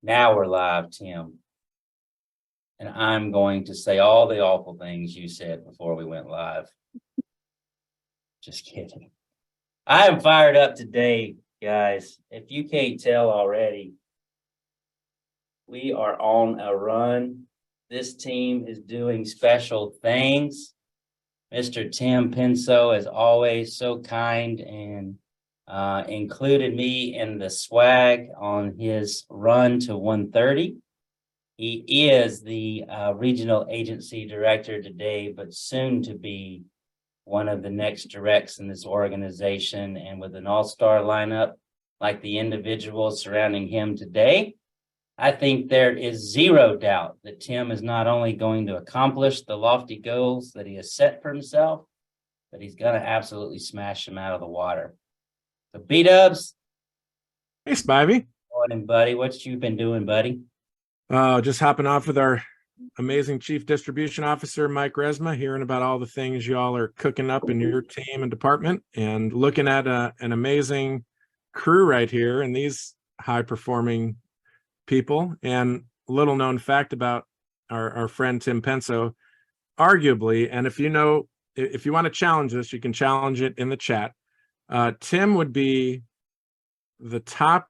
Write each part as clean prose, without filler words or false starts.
Now we're live, Tim. And I'm going to say all the awful things you said before we went live. Just kidding. I am fired up today, guys. If you can't tell already, we are on a run. This team is doing special things. Mr. Tim Penso is always so kind and included me in the swag on his run to 130. He is the regional agency director today, but soon to be one of the next directs in this organization. And with an all-star lineup like the individuals surrounding him today, I think there is zero doubt that Tim is not only going to accomplish the lofty goals that he has set for himself, but he's going to absolutely smash them out of the water. So B-Dubs. Hey, Spivey. Morning, buddy. What you been doing, buddy? Just hopping off with our amazing Chief Distribution Officer, Mike Resma, hearing about all the things y'all are cooking up in your team and department, and looking at an amazing crew right here and these high-performing people. And little known fact about our friend Tim Penso, arguably, and if you want to challenge this, you can challenge it in the chat. Tim would be the top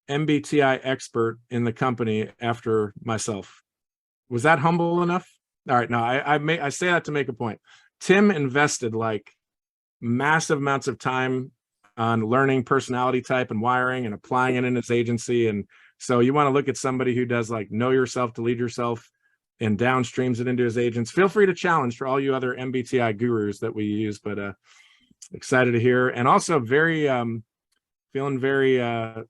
MBTI expert in the company after myself. Was that humble enough? All right, no, I say that to make a point. Tim invested like massive amounts of time on learning personality type and wiring and applying it in his agency. And so you want to look at somebody who does like know yourself to lead yourself and downstreams it into his agents. Feel free to challenge for all you other MBTI gurus that we use, but excited to hear. And also very feeling very out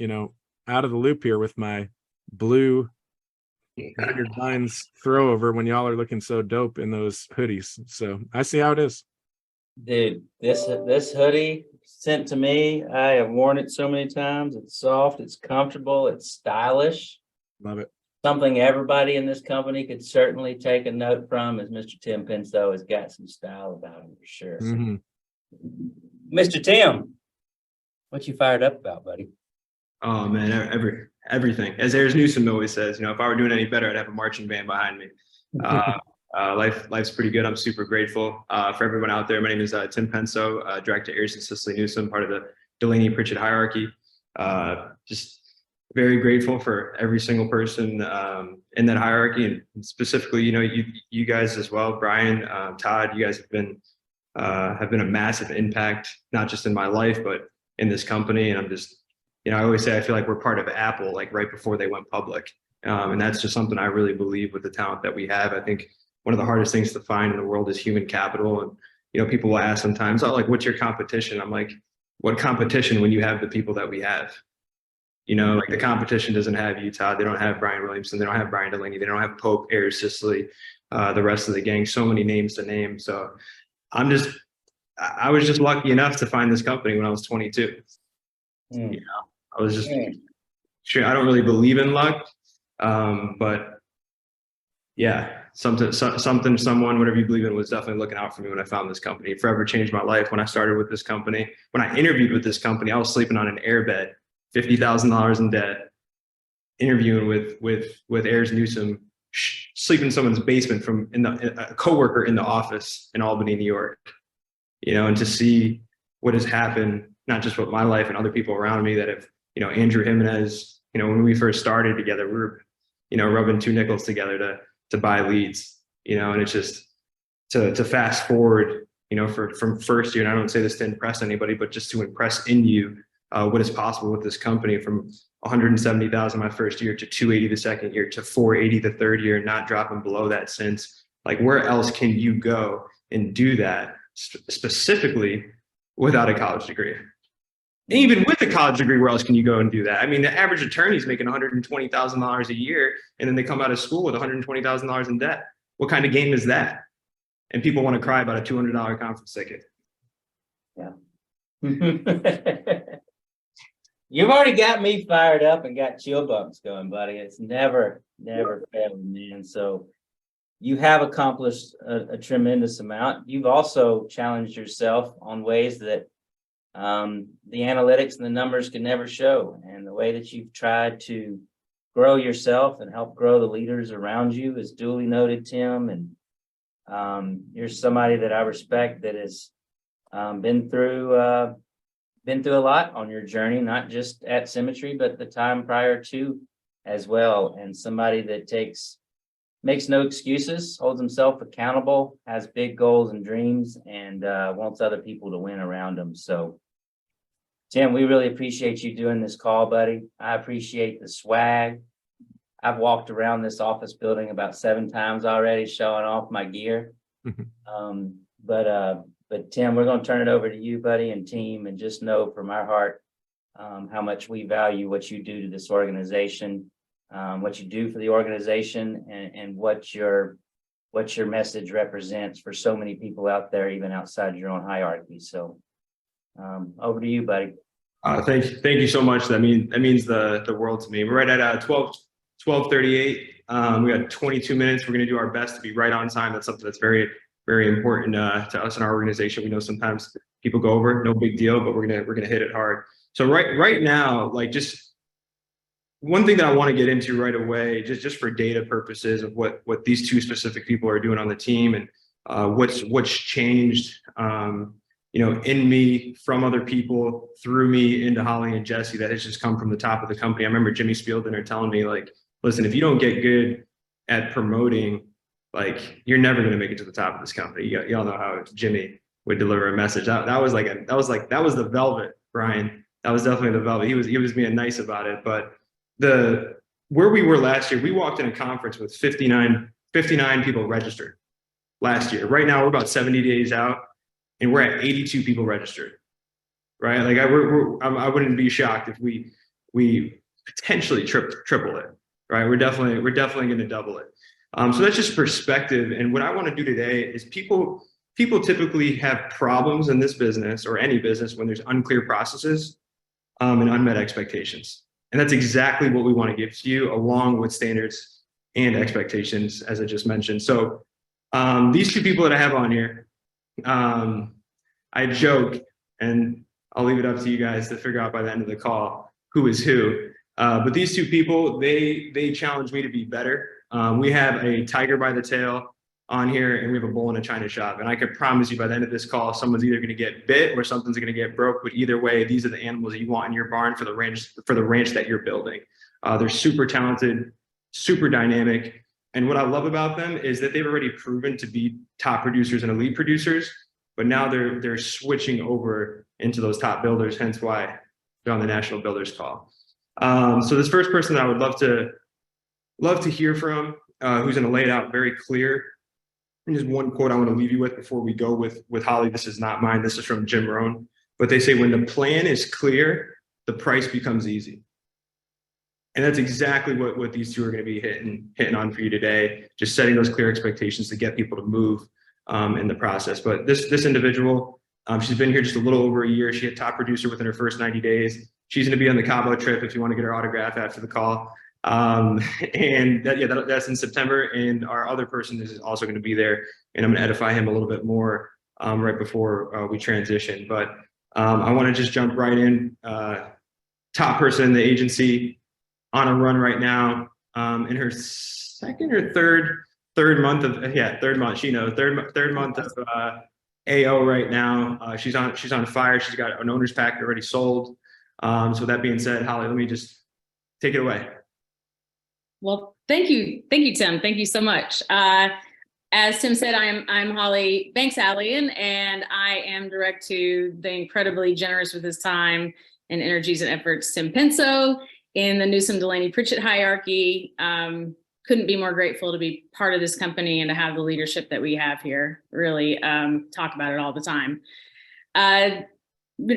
of the loop here with my blue 100 Vines throw over when y'all are looking so dope in those hoodies. So I see how it is. Dude, this hoodie sent to me, I have worn it so many times. It's soft, it's comfortable, it's stylish. Love it. Something everybody in this company could certainly take a note from is Mr. Tim Penso has got some style about him for sure. Mm-hmm. Mr. Tim, what you fired up about, buddy? Oh man, everything. As Ayers Newsom always says, if I were doing any better, I'd have a marching band behind me. Life's pretty good. I'm super grateful for everyone out there. My name is Tim Penso, Director Ayers and Cicely Newsom, part of the Delaney Pritchett hierarchy. Just very grateful for every single person in that hierarchy, and specifically, you guys as well, Brian, Todd. You guys have been a massive impact, not just in my life, but in this company. And I'm just I always say I feel like we're part of Apple, like right before they went public. And that's just something I really believe with the talent that we have. I think one of the hardest things to find in the world is human capital. And, people will ask sometimes, oh, like, what's your competition? I'm like, what competition when you have the people that we have? Like the competition doesn't have you, Todd. They don't have Brian Williamson. They don't have Brian Delaney. They don't have Pope, Ayers, Cicely, the rest of the gang. So many names to name. So I was just lucky enough to find this company when I was 22. I was just sure. I don't really believe in luck, but yeah, someone, whatever you believe in, was definitely looking out for me when I found this company. It forever changed my life. When I started with this company, when I interviewed with this company, I was sleeping on an airbed, $50,000 in debt, interviewing with Ayers Newsom, sleeping in someone's basement a coworker in the office in Albany, New York. And to see what has happened, not just with my life and other people around me that have, Andrew Jimenez, when we first started together, we were, rubbing two nickels together to buy leads, and it's just to fast forward, from first year, and I don't say this to impress anybody, but just to impress in you what is possible with this company, from 170,000 my first year to 280 the second year to 480 the third year, not dropping below that since. Like, where else can you go and do that specifically without a college degree? Even with a college degree, where else can you go and do that? I mean, the average attorney is making $120,000 a year, and then they come out of school with $120,000 in debt. What kind of game is that? And people want to cry about a $200 conference ticket. Yeah. You've already got me fired up and got chill bumps going, buddy. It's never failing, man. So you have accomplished a tremendous amount. You've also challenged yourself on ways that the analytics and the numbers can never show. And the way that you've tried to grow yourself and help grow the leaders around you is duly noted, Tim. And you're somebody that I respect that has been through a lot on your journey, not just at Symmetry, but the time prior to as well. And somebody that makes no excuses, holds himself accountable, has big goals and dreams, and wants other people to win around him. So, Tim, we really appreciate you doing this call, buddy. I appreciate the swag. I've walked around this office building about 7 times already, showing off my gear. But Tim, we're going to turn it over to you, buddy, and team, and just know from our heart how much we value what you do to this organization, what you do for the organization, and what your message represents for so many people out there, even outside your own hierarchy. So over to you, buddy. Thank you so much. That means the world to me. We're right at 12:38. We got 22 minutes. We're going to do our best to be right on time. That's something that's very, very important to us in our organization. We know sometimes people go over, no big deal, but we're gonna hit it hard. So right now, like, just one thing that I want to get into right away, just for data purposes of what these 2 specific people are doing on the team, and what's changed, in me from other people through me into Holly and Jesse, that has just come from the top of the company. I remember Jimmy Spielden telling me, like, listen, if you don't get good at promoting, like, you're never going to make it to the top of this company. Y'all know how Jimmy would deliver a message. That was the velvet, Brian. That was definitely the velvet. He was being nice about it. But where we were last year, we walked in a conference with 59 people registered last year. Right now, we're about 70 days out, and we're at 82 people registered. Right? Like, I wouldn't be shocked if we potentially triple it. Right? We're definitely going to double it. So that's just perspective. And what I want to do today is people typically have problems in this business, or any business, when there's unclear processes and unmet expectations. And that's exactly what we want to give to you, along with standards and expectations, as I just mentioned. So these 2 people that I have on here, I joke, and I'll leave it up to you guys to figure out by the end of the call who is who. But these 2 people, they challenge me to be better. We have a tiger by the tail on here, and we have a bull in a china shop. And I could promise you, by the end of this call, someone's either going to get bit or something's going to get broke. But either way, these are the animals that you want in your barn for the ranch that you're building. They're super talented, super dynamic. And what I love about them is that they've already proven to be top producers and elite producers, but now they're switching over into those top builders, hence why they're on the National Builders Call. So this first person that I would love to hear from, who's going to lay it out very clear. And there's one quote I want to leave you with before we go with Holly. This is not mine. This is from Jim Rohn. But they say, when the plan is clear, the price becomes easy. And that's exactly what these 2 are going to be hitting on for you today. Just setting those clear expectations to get people to move in the process. But this individual, she's been here just a little over a year. She hit top producer within her first 90 days. She's going to be on the Cabo trip if you want to get her autograph after the call. And that's in September. And our other person is also going to be there, and I'm going to edify him a little bit more right before we transition. But I want to just jump right in. Top person in the agency, on a run right now, in her second or third month of third month. She knows third month of AO right now. She's on fire. She's got an owner's packet already sold. So with that being said, Holly, let me just take it away. Well, thank you, Tim. Thank you so much. As Tim said, I'm Holly Banks-Allian, and I am direct to the incredibly generous with his time and energies and efforts, Tim Penso, in the Newsom Delaney Pritchett hierarchy. Couldn't be more grateful to be part of this company and to have the leadership that we have here. Really talk about it all the time. I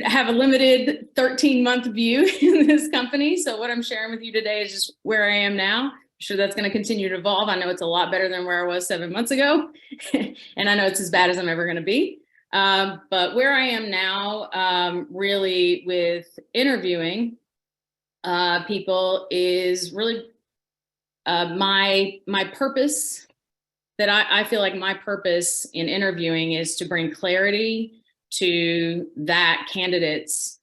have a limited 13-month view in this company. So what I'm sharing with you today is just where I am now. I'm sure that's going to continue to evolve. I know it's a lot better than where I was 7 months ago. And I know it's as bad as I'm ever going to be. But where I am now, really with interviewing people, is really my purpose. That I feel like my purpose in interviewing is to bring clarity to that candidate's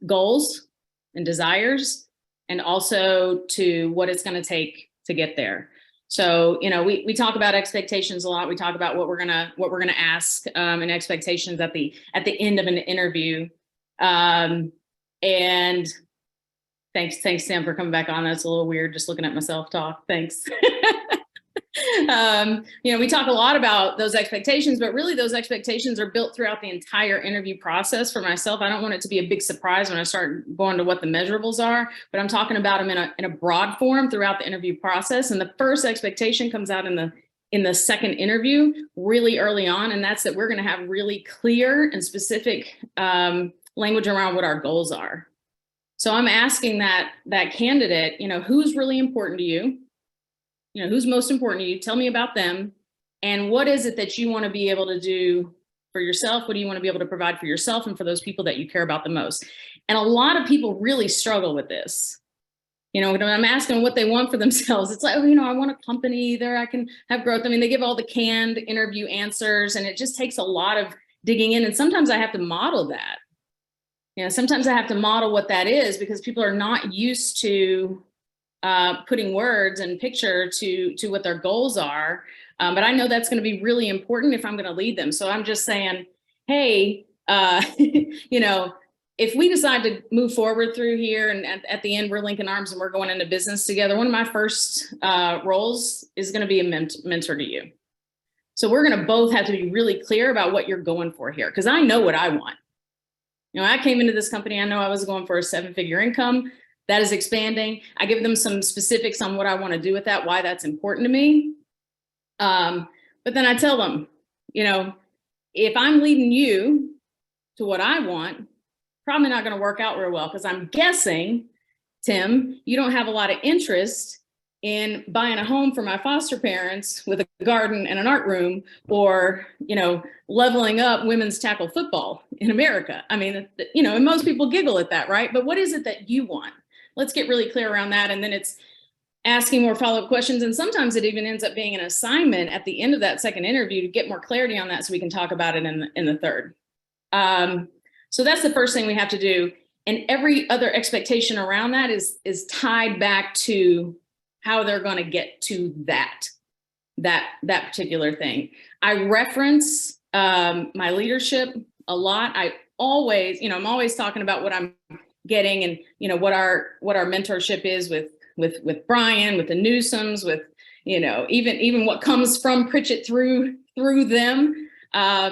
goals and desires, and also to what it's going to take to get there. So, you know, we talk about expectations a lot. We talk about what we're gonna ask and expectations at the end of an interview. And thanks, Sam, for coming back on. That's a little weird just looking at myself talk. Thanks. You know, we talk a lot about those expectations, but really those expectations are built throughout the entire interview process. For myself, I don't want it to be a big surprise when I start going to what the measurables are, but I'm talking about them in a broad form throughout the interview process. And the first expectation comes out in the second interview really early on, and that's that we're going to have really clear and specific language around what our goals are. So I'm asking that candidate, you know, who's really important to you? You know, who's most important to you? Tell me about them. And what is it that you want to be able to do for yourself? What do you want to be able to provide for yourself and for those people that you care about the most? And a lot of people really struggle with this. You know, when I'm asking what they want for themselves, it's like, oh, you know, I want a company there, I can have growth. I mean, they give all the canned interview answers, and it just takes a lot of digging in. And sometimes I have to model that. You know, sometimes I have to model what that is because people are not used to putting words and picture to what their goals are. But I know that's going to be really important if I'm going to lead them. So I'm just saying, hey, you know, if we decide to move forward through here and at the end, we're linking arms and we're going into business together, one of my first roles is going to be a mentor to you. So we're going to both have to be really clear about what you're going for here, because I know what I want. You know, I came into this company, I know I was going for a 7-figure income. That is expanding. I give them some specifics on what I want to do with that, why that's important to me. But then I tell them, you know, if I'm leading you to what I want, probably not going to work out real well, because I'm guessing, Tim, you don't have a lot of interest in buying a home for my foster parents with a garden and an art room, or, you know, leveling up women's tackle football in America. I mean, you know, and most people giggle at that, right? But what is it that you want? Let's get really clear around that. And then it's asking more follow-up questions. And sometimes it even ends up being an assignment at the end of that second interview to get more clarity on that so we can talk about it in the third. So that's the first thing we have to do. And every other expectation around that is tied back to how they're going to get to that particular thing. I reference my leadership a lot. I always, you know, I'm always talking about what I'm getting and, you know, what our mentorship is with Brian, with the Newsomes, with, you know, even what comes from Pritchett through them,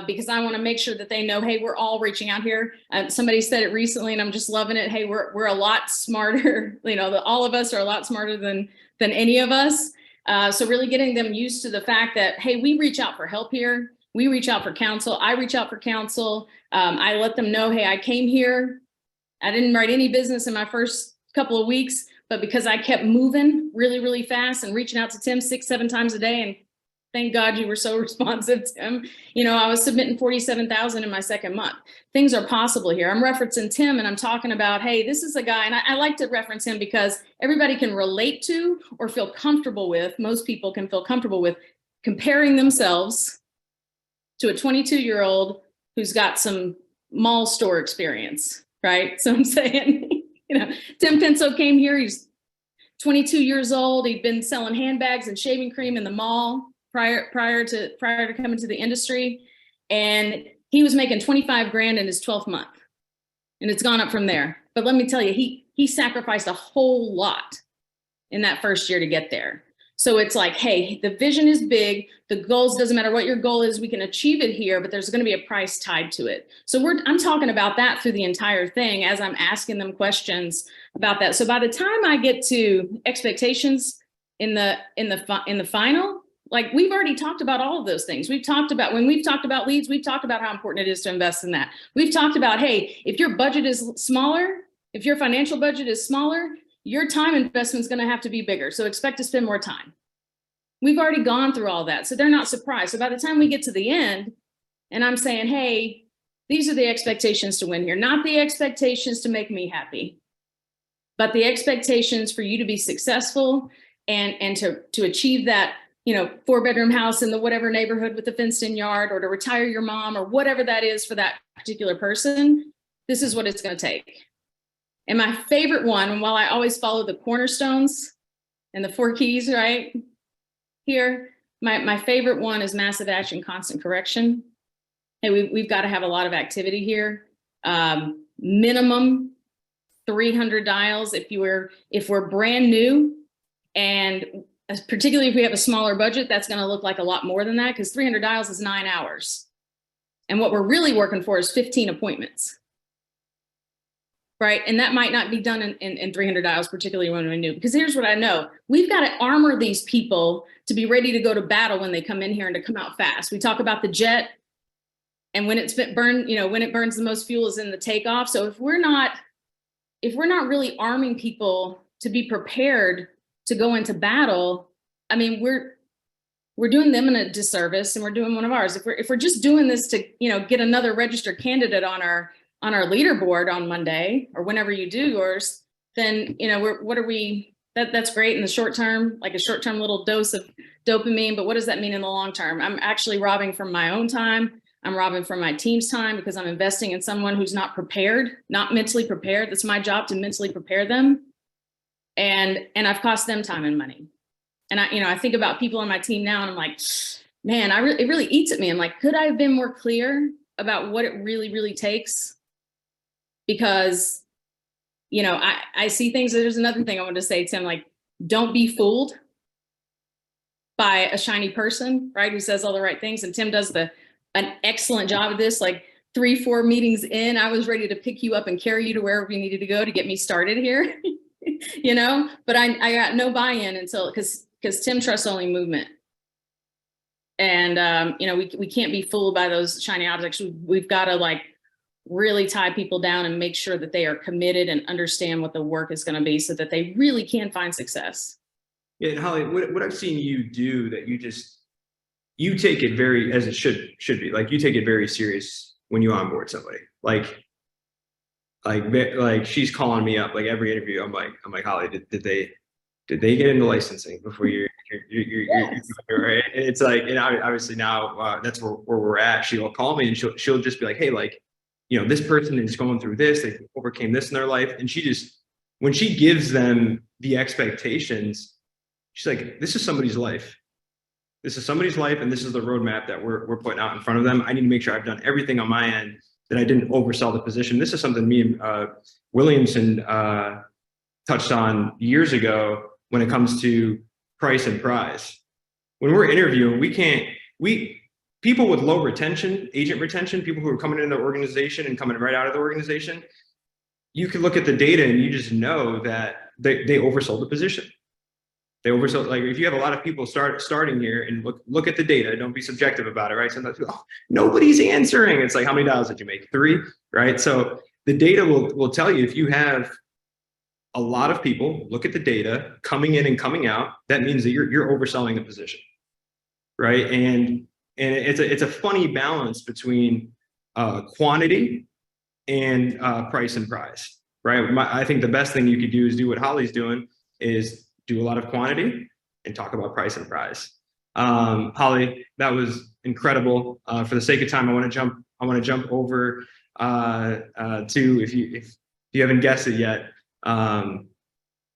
because I want to make sure that they know, hey, we're all reaching out here. Somebody said it recently, and I'm just loving it. Hey, we're a lot smarter. You know, all of us are a lot smarter than any of us. So really getting them used to the fact that, hey, we reach out for help here. We reach out for counsel. I reach out for counsel. I let them know, hey, I came here. I didn't write any business in my first couple of weeks, but because I kept moving really, really fast and reaching out to Tim 6-7 times a day, and thank God you were so responsive, Tim. You know, I was submitting 47,000 in my second month. Things are possible here. I'm referencing Tim and I'm talking about, hey, this is a guy, and I like to reference him because everybody can relate to or feel comfortable with, most people can feel comfortable with comparing themselves to a 22-year-old who's got some mall store experience. Right. So I'm saying, you know, Tim Penso came here. He's 22 years old. He'd been selling handbags and shaving cream in the mall prior to coming to the industry. And he was making 25 grand in his 12th month. And it's gone up from there. But let me tell you, he sacrificed a whole lot in that first year to get there. So it's like, hey, the vision is big. The goals, doesn't matter what your goal is, we can achieve it here, but there's going to be a price tied to it. So I'm talking about that through the entire thing as I'm asking them questions about that. So by the time I get to expectations in the final, like we've already talked about all of those things. We've talked about, when we've talked about leads, we've talked about how important it is to invest in that. We've talked about, hey, if your budget is smaller, if your financial budget is smaller, your time investment is going to have to be bigger. So expect to spend more time. We've already gone through all that. So they're not surprised. So by the time we get to the end and I'm saying, hey, these are the expectations to win here, not the expectations to make me happy, but the expectations for you to be successful and to achieve that 4-bedroom house in the whatever neighborhood with a fenced in yard, or to retire your mom, or whatever that is for that particular person, this is what it's going to take. And my favorite one, and while I always follow the cornerstones and the 4 keys right here, my favorite one is massive action, constant correction. And we've got to have a lot of activity here. Minimum 300 dials if we're brand new, and particularly if we have a smaller budget, that's going to look like a lot more than that, because 300 dials is 9 hours. And what we're really working for is 15 appointments. Right. And that might not be done in 300 dials, particularly when we're new, because here's what I know. We've got to armor these people to be ready to go to battle when they come in here and to come out fast. We talk about the jet, and when it's burned, when it burns the most fuel is in the takeoff. So if we're not really arming people to be prepared to go into battle, I mean, we're doing them a disservice, and we're doing one of ours. If we're just doing this to, get another registered candidate on our leaderboard on Monday, or whenever you do yours, then, that's great in the short term, like a short-term little dose of dopamine. But what does that mean in the long term? I'm actually robbing from my own time. I'm robbing from my team's time, because I'm investing in someone who's not prepared, not mentally prepared. That's my job, to mentally prepare them. And I've cost them time and money. And I think about people on my team now, and I'm like, man, it really eats at me. I'm like, could I have been more clear about what it really, really takes? Because, I see things. There's another thing I want to say, Tim, like, don't be fooled by a shiny person, right, who says all the right things. And Tim does an excellent job of this. Like 3-4 meetings in, I was ready to pick you up and carry you to wherever we needed to go to get me started here, but I got no buy-in until, because Tim trusts only movement. And, we can't be fooled by those shiny objects. We've got to really tie people down and make sure that they are committed and understand what the work is going to be, so that they really can find success. Yeah, and Holly, what I've seen you do, that you take it very, as it should be, like, you take it very serious when you onboard somebody. Like she's calling me up, like, every interview. I'm like, Holly, did they get into licensing before you're right? And it's like, and obviously now that's where we're at. She'll call me, and she'll just be like, hey, like, this person is going through this, they overcame this in their life. And when she gives them the expectations, she's like, this is somebody's life. This is somebody's life, and this is the roadmap that we're putting out in front of them. I need to make sure I've done everything on my end, that I didn't oversell the position. This is something me and Williamson touched on years ago when it comes to price and prize. When we're interviewing, people with low retention, agent retention, people who are coming into the organization and coming right out of the organization, you can look at the data and you just know that they oversold the position. They oversold. Like, if you have a lot of people starting here, and look at the data, don't be subjective about it, right? Sometimes, nobody's answering. It's like, how many dials did you make? 3, right? So the data will tell you, if you have a lot of people, look at the data coming in and coming out, that means that you're overselling the position, right? And it's a funny balance between quantity and price and prize, right? I think the best thing you could do is do what Holly's doing, is do a lot of quantity and talk about price and prize. Holly, that was incredible. For the sake of time, I want to jump over to, if you haven't guessed it yet.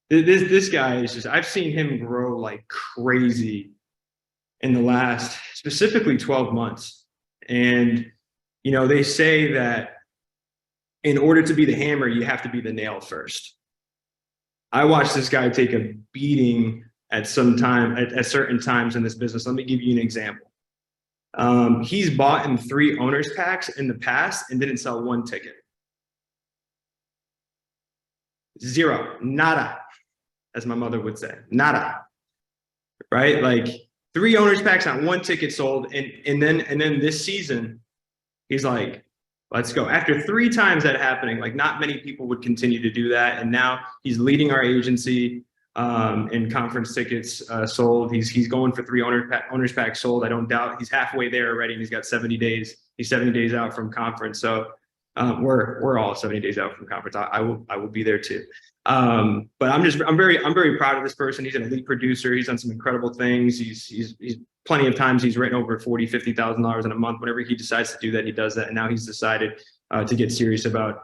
This guy is just, I've seen him grow like crazy in the last specifically 12 months. And, they say that in order to be the hammer, you have to be the nail first. I watched this guy take a beating at certain times in this business. Let me give you an example. He's bought in 3 owners packs in the past and didn't sell 1 ticket. 0, nada, as my mother would say, nada, right? Like 3 owners packs, not 1 ticket sold. And then this season, he's like, let's go. After 3 times that happening, like, not many people would continue to do that. And now he's leading our agency in conference tickets sold. He's going for 3 owners packs sold. I don't doubt he's halfway there already, and he's got 70 days. He's 70 days out from conference. So we're all 70 days out from conference. I will be there too. But I'm very proud of this person. He's an elite producer. He's done some incredible things. He's plenty of times he's written over $40,000-$50,000 in a month. Whenever he decides to do that, he does that. And now he's decided to get serious about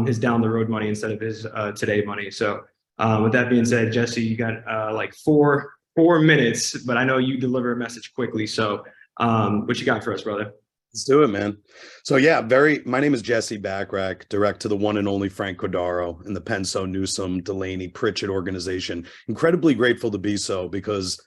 his down the road money instead of his today money. So with that being said, Jesse, you got like four minutes, but I know you deliver a message quickly. So what you got for us, brother? Let's do it, man. So yeah, my name is Jesse Backrack, direct to the one and only Frank Cordaro and the Penso, Newsom, Delaney, Pritchett organization. Incredibly grateful to be so, because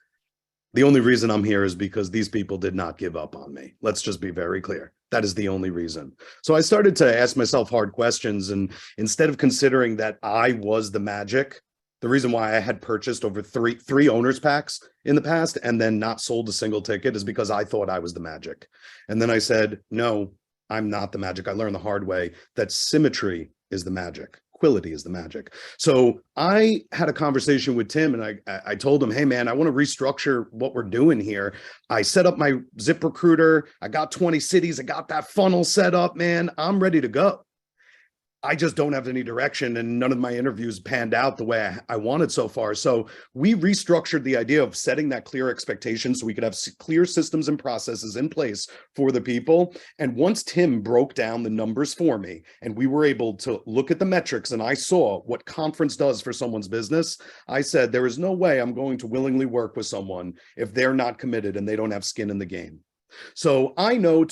the only reason I'm here is because these people did not give up on me. Let's just be very clear. That is the only reason. So I started to ask myself hard questions, and instead of considering that I was the magic, the reason why I had purchased over three owners packs in the past and then not sold a single ticket is because I thought I was the magic. And then I said, no, I'm not the magic. I learned the hard way that symmetry is the magic. Quality is the magic. So I had a conversation with Tim, and I told him, hey man, I want to restructure what we're doing here. I set up my ZipRecruiter. I got 20 cities. I got that funnel set up, man. I'm ready to go. I just don't have any direction, and none of my interviews panned out the way I wanted so far. So we restructured the idea of setting that clear expectation so we could have clear systems and processes in place for the people. And once Tim broke down the numbers for me and we were able to look at the metrics and I saw what conference does for someone's business, I said, there is no way I'm going to willingly work with someone if they're not committed and they don't have skin in the game. So I know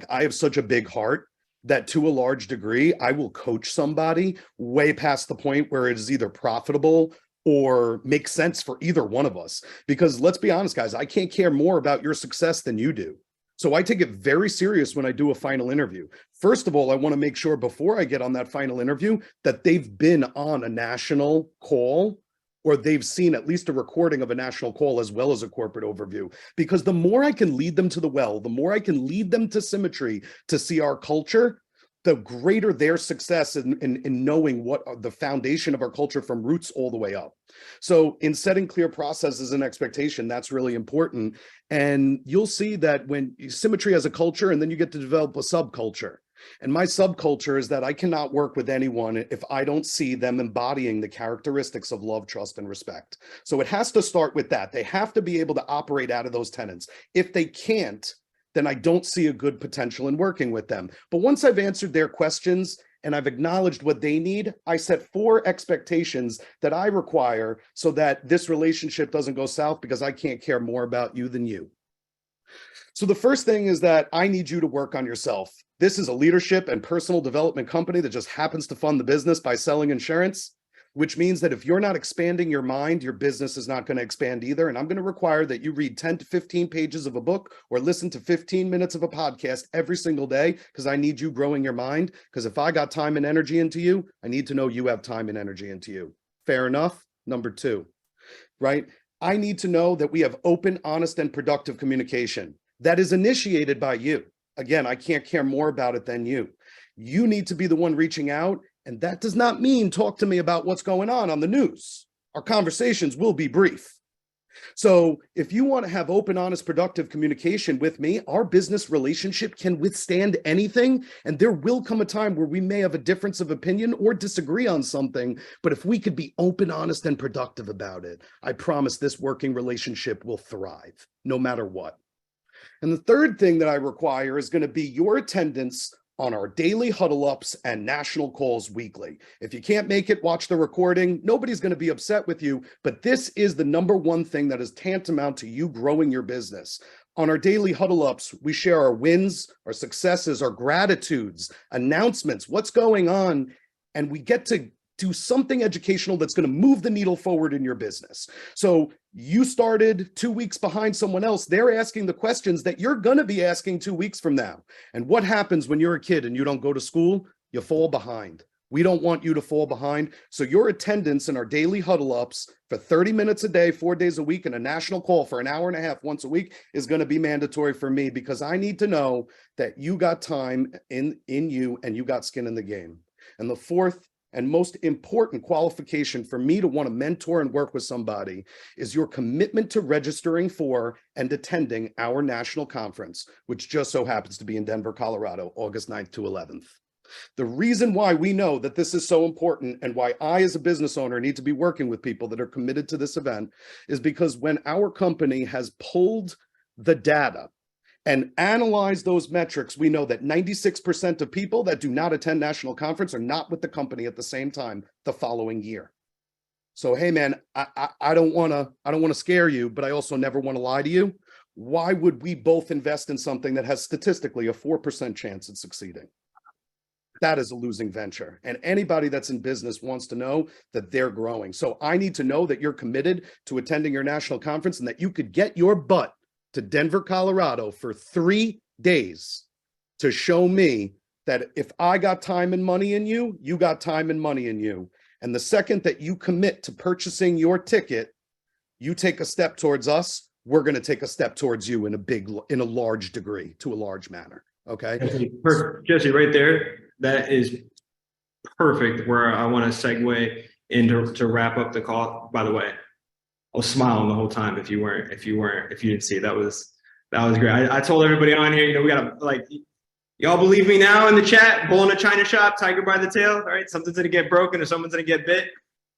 I have such a big heart that to a large degree, I will coach somebody way past the point where it is either profitable or makes sense for either one of us. Because let's be honest, guys, I can't care more about your success than you do. So I take it very serious when I do a final interview. First of all, I want to make sure before I get on that final interview that they've been on a national call, or they've seen at least a recording of a national call as well as a corporate overview. Because the more I can lead them to the well, the more I can lead them to Symmetry to see our culture, the greater their success in knowing what the foundation of our culture from roots all the way up. So in setting clear processes and expectation, that's really important. And you'll see that when Symmetry has a culture, and then you get to develop a subculture. And my subculture is that I cannot work with anyone if I don't see them embodying the characteristics of love, trust, and respect. So it has to start with that. They have to be able to operate out of those tenets. If they can't, then I don't see a good potential in working with them. But once I've answered their questions and I've acknowledged what they need, I set 4 expectations that I require so that this relationship doesn't go south, because I can't care more about you than you. So the first thing is that I need you to work on yourself. This is a leadership and personal development company that just happens to fund the business by selling insurance, which means that if you're not expanding your mind, your business is not going to expand either. And I'm going to require that you read 10 to 15 pages of a book or listen to 15 minutes of a podcast every single day, because I need you growing your mind. Because if I got time and energy into you, I need to know you have time and energy into you. Fair enough? Number 2, right? I need to know that we have open, honest, and productive communication that is initiated by you. Again, I can't care more about it than you. You need to be the one reaching out. And that does not mean talk to me about what's going on the news. Our conversations will be brief. So if you want to have open, honest, productive communication with me, our business relationship can withstand anything. And there will come a time where we may have a difference of opinion or disagree on something. But if we could be open, honest, and productive about it, I promise this working relationship will thrive no matter what. And the third thing that I require is going to be your attendance on our daily huddle ups and national calls weekly. If you can't make it, watch the recording. Nobody's going to be upset with you, but this is the number one thing that is tantamount to you growing your business. On our daily huddle ups, we share our wins, our successes, our gratitudes, announcements, what's going on, and we get to do something educational that's going to move the needle forward in your business. So you started 2 weeks behind someone else. They're asking the questions that you're going to be asking 2 weeks from now. And what happens when you're a kid and you don't go to school? You fall behind. We don't want you to fall behind. So your attendance in our daily huddle ups for 30 minutes a day, 4 days a week, and a national call for an hour and a half once a week is going to be mandatory for me, because I need to know that you got time in you and you got skin in the game. And the fourth and most important qualification for me to want to mentor and work with somebody is your commitment to registering for and attending our national conference, which just so happens to be in Denver, Colorado, August 9th to 11th. The reason why we know that this is so important and why I, as a business owner, need to be working with people that are committed to this event is because when our company has pulled the data and analyzed those metrics, we know that 96% of people that do not attend national conference are not with the company at the same time the following year. So, hey, man, I don't want to scare you, but I also never want to lie to you. Why would we both invest in something that has statistically a 4% chance of succeeding? That is a losing venture. And anybody that's in business wants to know that they're growing. So I need to know that you're committed to attending your national conference and that you could get your butt to Denver, Colorado for 3 days to show me that if I got time and money in you, you got time and money in you. And the second that you commit to purchasing your ticket, you take a step towards us, we're going to take a step towards you in a large degree, to a large manner. Okay. Perfect. Jesse, right there, that is perfect where I want to segue into to wrap up the call. By the way, I was smiling the whole time if you didn't see it. That was great. I told everybody on here, we gotta, like, y'all believe me now in the chat, bull in a china shop, tiger by the tail. All right, something's gonna get broken or someone's gonna get bit.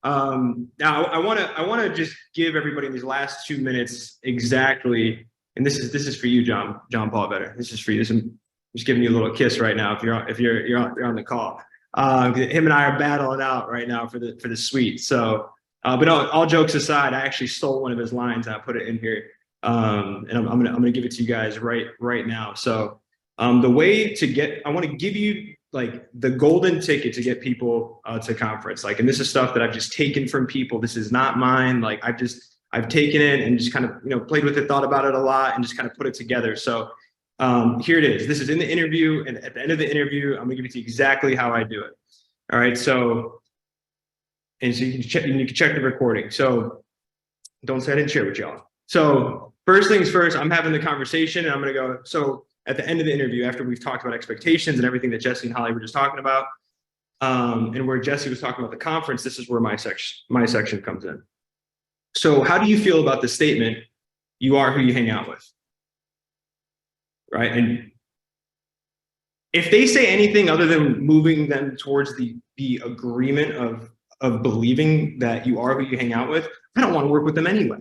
Now I wanna just give everybody in these last 2 minutes exactly, and this is for you, John Paul Vetter. This is for you. I'm just giving you a little kiss right now if you're on the call. Him and I are battling out right now for the suite. So, but all jokes aside, I actually stole one of his lines and I put it in here, and I'm gonna give it to you guys right now. So, the way to get, I want to give you like the golden ticket to get people to conference. Like, and this is stuff that I've just taken from people. This is not mine. Like, I've taken it and just kind of played with it, thought about it a lot, and just kind of put it together. So. Here it is. This is in the interview, and at the end of the interview, I'm gonna give it to you exactly how I do it. All right. So, and so you can check the recording. So, don't say I didn't share with y'all. So, first things first, I'm having the conversation, and I'm gonna go. So, at the end of the interview, after we've talked about expectations and everything that Jesse and Holly were just talking about, and where Jesse was talking about the conference, this is where my section comes in. So, how do you feel about the statement, "You are who you hang out with"? Right. And if they say anything other than moving them towards the agreement of believing that you are who you hang out with, I don't want to work with them anyway.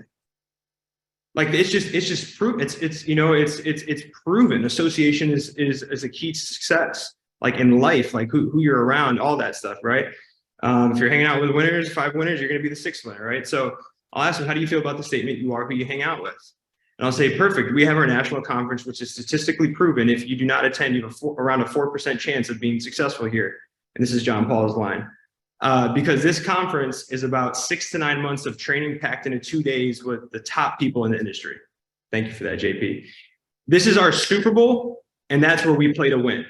Like, it's just proven. It's proven. Association is a key to success. Like in life, like who you're around, all that stuff, right? If you're hanging out with winners, 5 winners, you're going to be the 6th winner, right? So I'll ask them, how do you feel about the statement, "You are who you hang out with"? And I'll say, perfect. We have our national conference, which is statistically proven. If you do not attend, you have around a 4% chance of being successful here. And this is John Paul's line. Because this conference is about 6 to 9 months of training packed into 2 days with the top people in the industry. Thank you for that, JP. This is our Super Bowl, and that's where we play to win.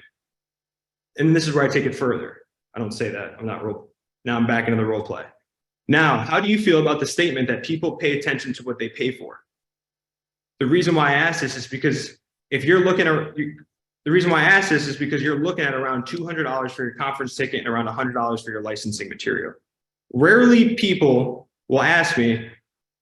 And this is where I take it further. I don't say that. Now I'm back into the role play. Now, how do you feel about the statement that people pay attention to what they pay for? The reason why I ask this is because you're looking at around $200 for your conference ticket and around $100 for your licensing material. Rarely people will ask me,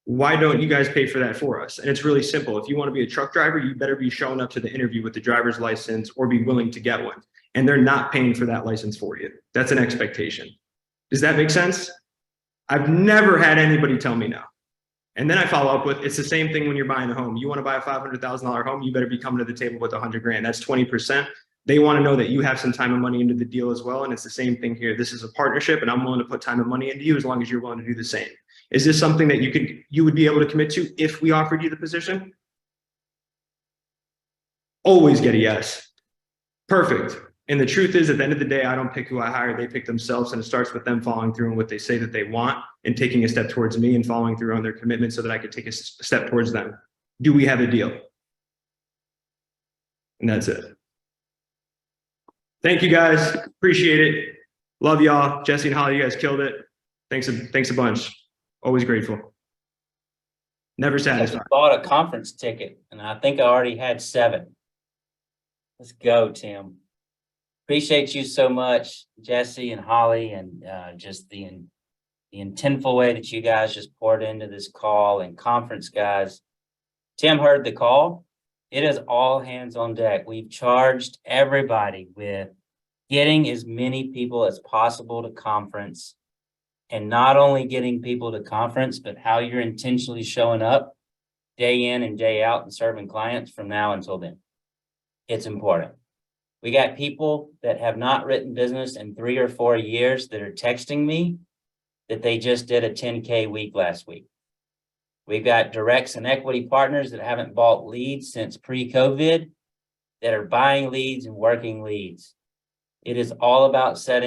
why don't you guys pay for that for us? And it's really simple. If you want to be a truck driver, you better be showing up to the interview with the driver's license or be willing to get one. And they're not paying for that license for you. That's an expectation. Does that make sense? I've never had anybody tell me no. And then I follow up with, it's the same thing when you're buying a home. You want to buy a $500,000 home, you better be coming to the table with $100,000. That's 20%. They want to know that you have some time and money into the deal as well. And it's the same thing here. This is a partnership, and I'm willing to put time and money into you as long as you're willing to do the same. Is this something that you would be able to commit to if we offered you the position? Always get a yes. Perfect. And the truth is, at the end of the day, I don't pick who I hire. They pick themselves, and it starts with them following through on what they say that they want and taking a step towards me and following through on their commitment so that I could take a step towards them. Do we have a deal? And that's it. Thank you, guys. Appreciate it. Love y'all. Jesse and Holly, you guys killed it. Thanks a bunch. Always grateful. Never satisfied. I bought a conference ticket, and I think I already had 7. Let's go, Tim. Appreciate you so much, Jesse and Holly, and just the intentful way that you guys just poured into this call. And conference guys, Tim heard the call. It is all hands on deck. We've charged everybody with getting as many people as possible to conference, and not only getting people to conference, but how you're intentionally showing up day in and day out and serving clients from now until then. It's important. We got people that have not written business in 3 or 4 years that are texting me that they just did a 10K week last week. We've got directs and equity partners that haven't bought leads since pre-COVID that are buying leads and working leads. It is all about setting